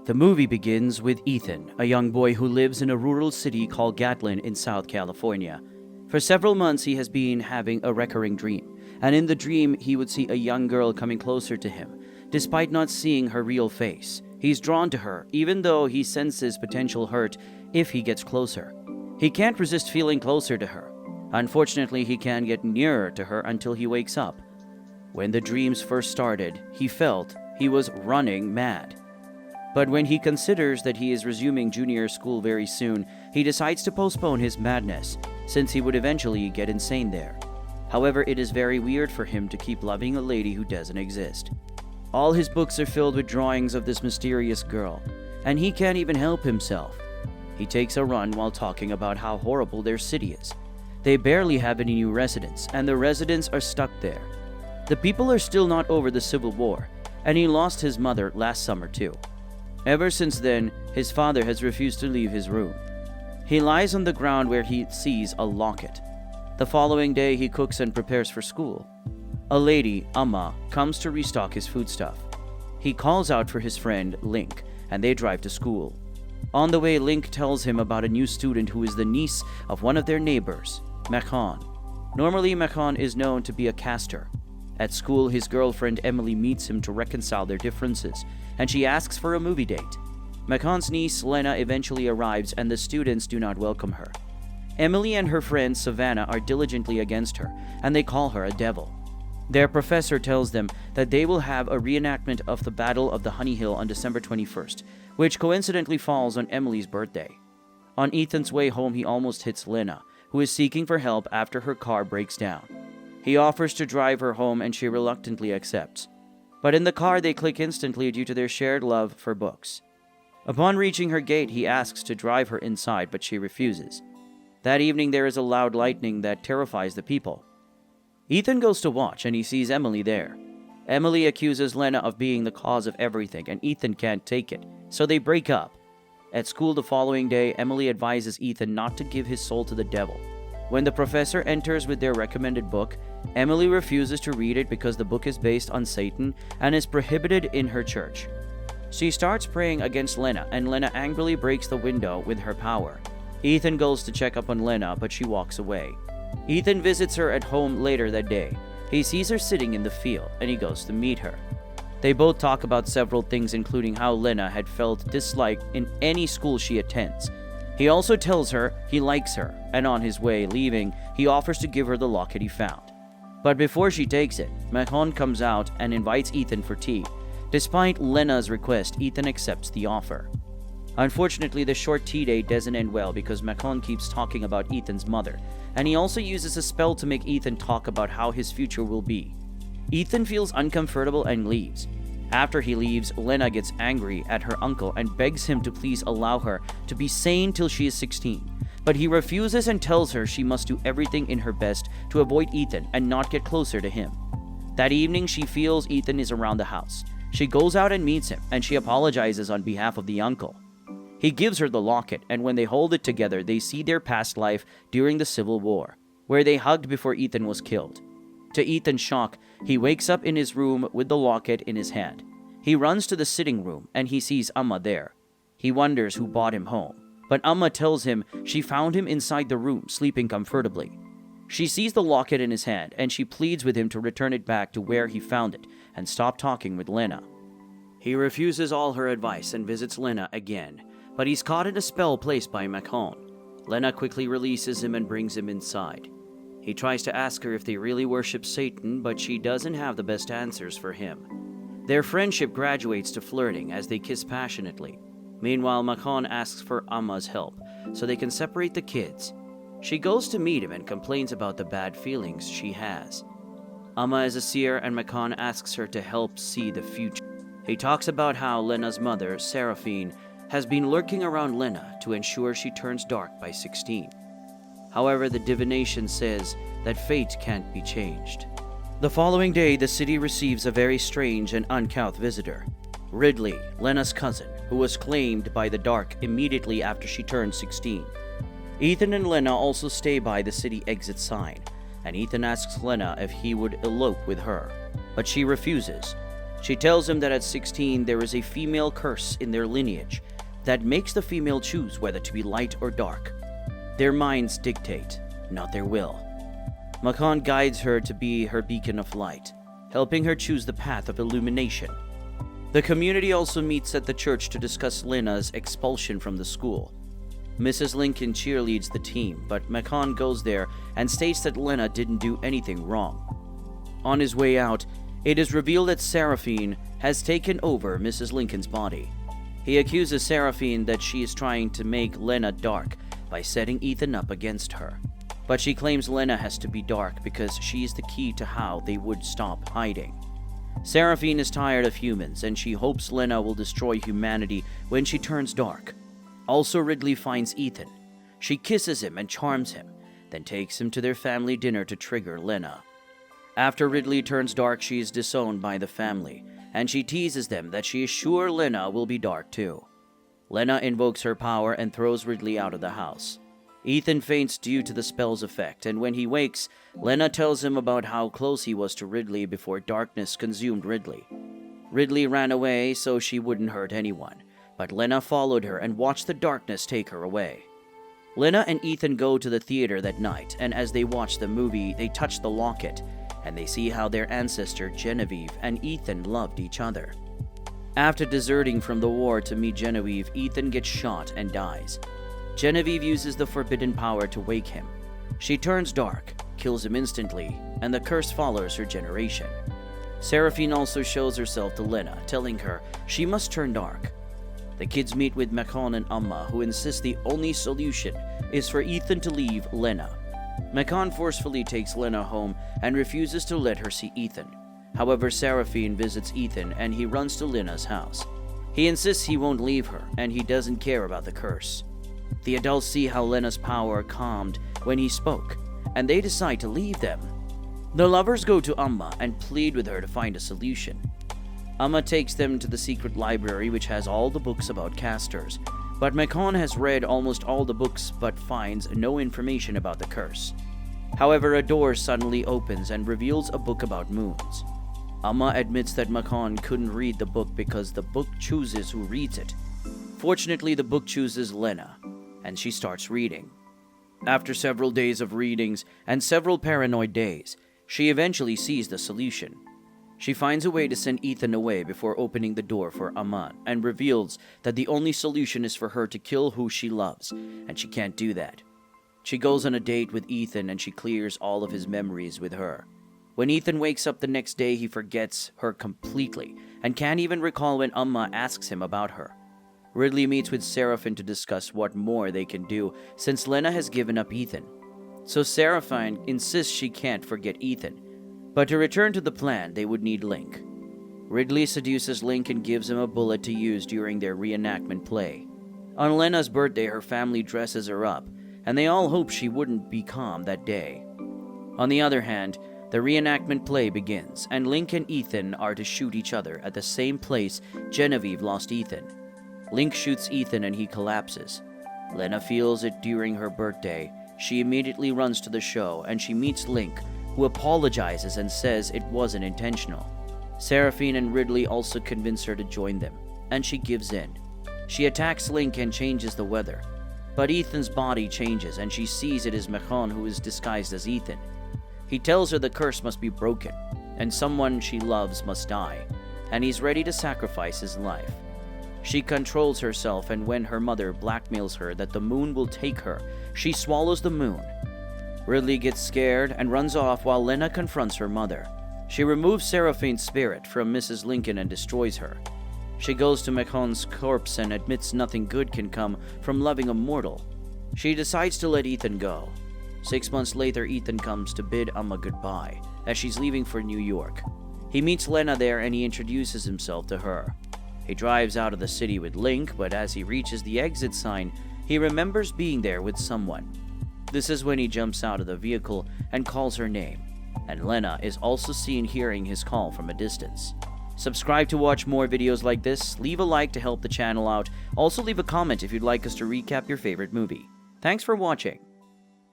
The movie begins with Ethan, a young boy who lives in a rural city called Gatlin in South California. For several months, he has been having a recurring dream, and in the dream, he would see a young girl coming closer to him. Despite not seeing her real face, he's drawn to her, even though he senses potential hurt if he gets closer. He can't resist feeling closer to her. Unfortunately, he can't get nearer to her until he wakes up. When the dreams first started, he felt he was running mad. But when he considers that he is resuming junior school very soon, he decides to postpone his madness, since he would eventually get insane there. However, it is very weird for him to keep loving a lady who doesn't exist. All his books are filled with drawings of this mysterious girl, and he can't even help himself. He takes a run while talking about how horrible their city is. They barely have any new residents, and the residents are stuck there. The people are still not over the Civil War, and he lost his mother last summer too. Ever since then, his father has refused to leave his room. He lies on the ground where he sees a locket. The following day, he cooks and prepares for school. A lady, Amma, comes to restock his foodstuff. He calls out for his friend, Link, and they drive to school. On the way, Link tells him about a new student who is the niece of one of their neighbors, Macon. Normally, Macon is known to be a caster. At school, his girlfriend Emily meets him to reconcile their differences, and she asks for a movie date. Macon's niece, Lena, eventually arrives, and the students do not welcome her. Emily and her friend, Savannah, are diligently against her, and they call her a devil. Their professor tells them that they will have a reenactment of the Battle of the Honey Hill on December 21st, which coincidentally falls on Emily's birthday. On Ethan's way home, he almost hits Lena, who is seeking for help after her car breaks down. He offers to drive her home, and she reluctantly accepts. But in the car, they click instantly due to their shared love for books. Upon reaching her gate, he asks to drive her inside, but she refuses. That evening, there is a loud lightning that terrifies the people. Ethan goes to watch, and he sees Emily there. Emily accuses Lena of being the cause of everything, and Ethan can't take it, so they break up. At school the following day, Emily advises Ethan not to give his soul to the devil. When the professor enters with their recommended book, Emily refuses to read it because the book is based on Satan and is prohibited in her church. She starts praying against Lena, and Lena angrily breaks the window with her power. Ethan goes to check up on Lena, but she walks away. Ethan visits her at home later that day. He sees her sitting in the field, and he goes to meet her. They both talk about several things, including how Lena had felt dislike in any school she attends. He also tells her he likes her, and on his way leaving, he offers to give her the locket he found. But before she takes it, Macon comes out and invites Ethan for tea. Despite Lena's request, Ethan accepts the offer. Unfortunately, the short tea date doesn't end well because Macon keeps talking about Ethan's mother, and he also uses a spell to make Ethan talk about how his future will be. Ethan feels uncomfortable and leaves. After he leaves, Lena gets angry at her uncle and begs him to please allow her to be sane till she is 16. But he refuses and tells her she must do everything in her best to avoid Ethan and not get closer to him. That evening, she feels Ethan is around the house. She goes out and meets him, and she apologizes on behalf of the uncle. He gives her the locket, and when they hold it together, they see their past life during the Civil War, where they hugged before Ethan was killed. To Ethan's shock, he wakes up in his room with the locket in his hand. He runs to the sitting room, and he sees Amma there. He wonders who brought him home, but Amma tells him she found him inside the room, sleeping comfortably. She sees the locket in his hand, and she pleads with him to return it back to where he found it and stop talking with Lena. He refuses all her advice and visits Lena again, but he's caught in a spell placed by Macon. Lena quickly releases him and brings him inside. He tries to ask her if they really worship Satan, but she doesn't have the best answers for him. Their friendship graduates to flirting as they kiss passionately. Meanwhile, Macon asks for Amma's help so they can separate the kids. She goes to meet him and complains about the bad feelings she has. Amma is a seer, and Macon asks her to help see the future. He talks about how Lena's mother, Seraphine, has been lurking around Lena to ensure she turns dark by 16. However, the divination says that fate can't be changed. The following day, the city receives a very strange and uncouth visitor. Ridley, Lena's cousin, who was claimed by the Dark immediately after she turned 16. Ethan and Lena also stay by the city exit sign, and Ethan asks Lena if he would elope with her, but she refuses. She tells him that at 16 there is a female curse in their lineage that makes the female choose whether to be light or dark. Their minds dictate, not their will. Makan guides her to be her beacon of light, helping her choose the path of illumination. The community also meets at the church to discuss Lena's expulsion from the school. Mrs. Lincoln cheerleads the team, but Makan goes there and states that Lena didn't do anything wrong. On his way out, it is revealed that Seraphine has taken over Mrs. Lincoln's body. He accuses Seraphine that she is trying to make Lena dark by setting Ethan up against her. But she claims Lena has to be dark because she is the key to how they would stop hiding. Seraphine is tired of humans, and she hopes Lena will destroy humanity when she turns dark. Also, Ridley finds Ethan. She kisses him and charms him, then takes him to their family dinner to trigger Lena. After Ridley turns dark, she is disowned by the family, and she teases them that she is sure Lena will be dark too. Lena invokes her power and throws Ridley out of the house. Ethan faints due to the spell's effect, and when he wakes, Lena tells him about how close he was to Ridley before darkness consumed Ridley. Ridley ran away so she wouldn't hurt anyone, but Lena followed her and watched the darkness take her away. Lena and Ethan go to the theater that night, and as they watch the movie, they touch the locket, and they see how their ancestor Genevieve and Ethan loved each other. After deserting from the war to meet Genevieve, Ethan gets shot and dies. Genevieve uses the forbidden power to wake him. She turns dark, kills him instantly, and the curse follows her generation. Seraphine also shows herself to Lena, telling her she must turn dark. The kids meet with Makan and Amma, who insist the only solution is for Ethan to leave Lena. Makan forcefully takes Lena home and refuses to let her see Ethan. However, Seraphine visits Ethan and he runs to Lena's house. He insists he won't leave her and he doesn't care about the curse. The adults see how Lena's power calmed when he spoke, and they decide to leave them. The lovers go to Amma and plead with her to find a solution. Amma takes them to the secret library, which has all the books about casters, but Makan has read almost all the books but finds no information about the curse. However, a door suddenly opens and reveals a book about moons. Amma admits that Makan couldn't read the book because the book chooses who reads it. Fortunately, the book chooses Lena, and she starts reading. After several days of readings and several paranoid days, she eventually sees the solution. She finds a way to send Ethan away before opening the door for Aman and reveals that the only solution is for her to kill who she loves, and she can't do that. She goes on a date with Ethan and she clears all of his memories with her. When Ethan wakes up the next day, he forgets her completely and can't even recall when Amma asks him about her. Ridley meets with Seraphine to discuss what more they can do since Lena has given up Ethan. So Seraphine insists she can't forget Ethan, but to return to the plan, they would need Link. Ridley seduces Link and gives him a bullet to use during their reenactment play. On Lena's birthday, her family dresses her up, and they all hope she wouldn't be calm that day. On the other hand, the reenactment play begins, and Link and Ethan are to shoot each other at the same place Genevieve lost Ethan. Link shoots Ethan and he collapses. Lena feels it during her birthday. She immediately runs to the show and she meets Link, who apologizes and says it wasn't intentional. Seraphine and Ridley also convince her to join them, and she gives in. She attacks Link and changes the weather. But Ethan's body changes and she sees it is Makan who is disguised as Ethan. He tells her the curse must be broken, and someone she loves must die, and he's ready to sacrifice his life. She controls herself, and when her mother blackmails her that the moon will take her, she swallows the moon. Ridley gets scared and runs off while Lena confronts her mother. She removes Seraphine's spirit from Mrs. Lincoln and destroys her. She goes to Makan's corpse and admits nothing good can come from loving a mortal. She decides to let Ethan go. 6 months later, Ethan comes to bid Amma goodbye as she's leaving for New York. He meets Lena there and he introduces himself to her. He drives out of the city with Link, but as he reaches the exit sign, he remembers being there with someone. This is when he jumps out of the vehicle and calls her name, and Lena is also seen hearing his call from a distance. Subscribe to watch more videos like this, leave a like to help the channel out, also leave a comment if you'd like us to recap your favorite movie. Thanks for watching.